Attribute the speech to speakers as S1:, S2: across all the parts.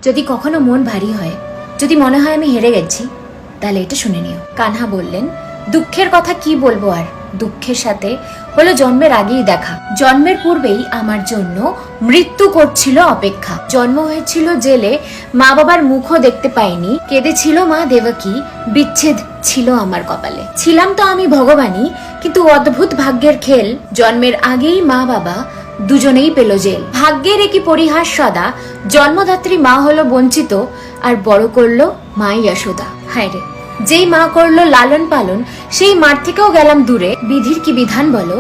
S1: যদি কখনো মন ভারী হয়, যদি মনে হয় আমি হেরে গেছি, তাহলে এটা শুনে নিও। কানহা বললেন, দুঃখের কথা কি বলবো আর, দুঃখের সাথে হলো জন্মের আগেই দেখা। জন্মের পূর্বেই আমার জন্য মৃত্যু করছিল অপেক্ষা। জন্ম হয়েছিল জেলে, মা বাবার মুখও দেখতে পাইনি, কেঁদেছিল মা দেবকী, বিচ্ছেদ ছিল আমার কপালে। ছিলাম তো আমি ভগবানই, কিন্তু অদ্ভুত ভাগ্যের খেল, জন্মের আগেই মা বাবা দুজনেই পেল জেল। ভাগ্যের একই পরিহাস সদা, জন্মদাত্রী মা হলো বঞ্চিত, আর বড় করলো মা যশোদা। হায় রে, যেই মা করলো লালন পালন, সেই মার থেকেও গেলাম দূরে। বিধির কি বিধান বলো,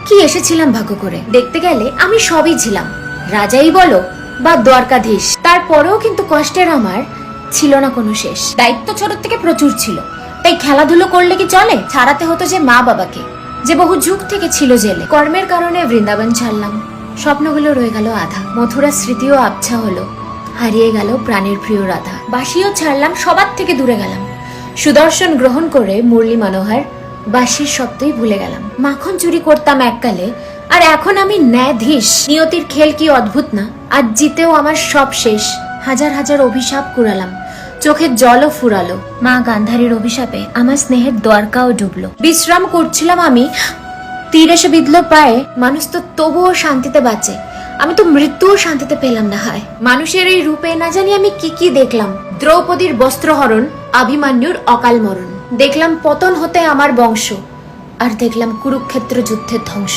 S1: কি এসেছিলাম ভাগ্য করে। দেখতে গেলে আমি সবই ছিলাম, রাজাই বলো বা দ্বারকাধীশ। তারপরেও কিন্তু কষ্টের আমার ছিল না কোনো শেষ। দায়িত্ব ছোট থেকে প্রচুর ছিল, তাই খেলাধুলো করলে কি চলে? ছাড়াতে হতো যে মা বাবাকে, যে বহু যুগ থেকে ছিল জেলে। কর্মের কারণে বৃন্দাবন ছাড়লাম, স্বপ্নগুলো রয়ে গেল আধা। মথুরা স্মৃতিও আবছা হলো, হারিয়ে গেল প্রাণের প্রিয় রাধা। বাসিও ছাড়লাম, সবার থেকে দূরে গেলাম। সুদর্শন গ্রহণ করে মুরলী মনোহর বাঁশির শব্দই ভুলে গেলাম। মাখন চুরি করতাম এককালে, আর এখন আমি ন্যায়াধীশ। নিয়তির খেল কি অদ্ভুত না, আজ জিতেও আমার সব শেষ। হাজার হাজার অভিশাপ কুড়ালাম, চোখের জলও ফুরালো। মা গান্ধারীর অভিশাপে আমার স্নেহের দ্বারকাও ডুবলো। বিশ্রাম করছিলাম আমি, তীর এসে বিঁধলো পায়ে। মানুষ তো তবুও শান্তিতে বাঁচে, আমি তো মৃত্যুও শান্তিতে পেলাম না। হায়, মানুষের এই রূপে না জানি আমি কি কি দেখলাম। দ্রৌপদীর বস্ত্রহরণ, অভিমন্যুর অকাল মরণ, দেখলাম পতন হতে আমার বংশ, আর দেখলাম কুরুক্ষেত্র যুদ্ধের ধ্বংস।